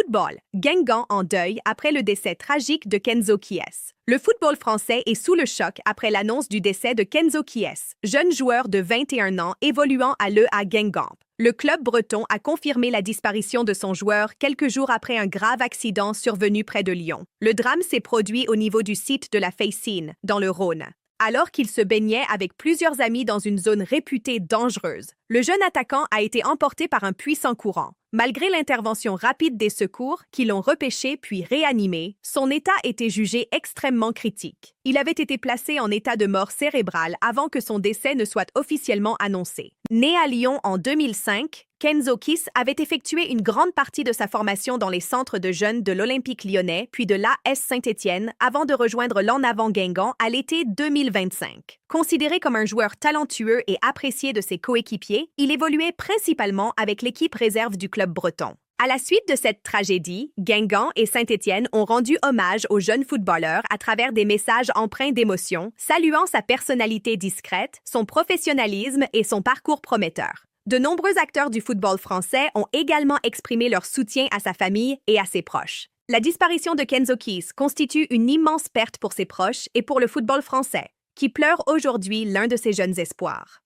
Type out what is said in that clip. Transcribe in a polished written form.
Football, Guingamp en deuil après le décès tragique de Kenzo Kies. Le football français est sous le choc après l'annonce du décès de Kenzo Kies, jeune joueur de 21 ans évoluant à l'EA Guingamp. Le club breton a confirmé la disparition de son joueur quelques jours après un grave accident survenu près de Lyon. Le drame s'est produit au niveau du site de la Faycine, dans le Rhône. Alors qu'il se baignait avec plusieurs amis dans une zone réputée dangereuse, le jeune attaquant a été emporté par un puissant courant. Malgré l'intervention rapide des secours qui l'ont repêché puis réanimé, son état était jugé extrêmement critique. Il avait été placé en état de mort cérébrale avant que son décès ne soit officiellement annoncé. Né à Lyon en 2005, Kenzo Kies avait effectué une grande partie de sa formation dans les centres de jeunes de l'Olympique lyonnais puis de l'AS Saint-Étienne avant de rejoindre l'En Avant Guingamp à l'été 2025. Considéré comme un joueur talentueux et apprécié de ses coéquipiers, il évoluait principalement avec l'équipe réserve du club breton. À la suite de cette tragédie, Guingamp et Saint-Étienne ont rendu hommage au jeune footballeur à travers des messages empreints d'émotion, saluant sa personnalité discrète, son professionnalisme et son parcours prometteur. De nombreux acteurs du football français ont également exprimé leur soutien à sa famille et à ses proches. La disparition de Kenzo Kies constitue une immense perte pour ses proches et pour le football français, qui pleure aujourd'hui l'un de ses jeunes espoirs.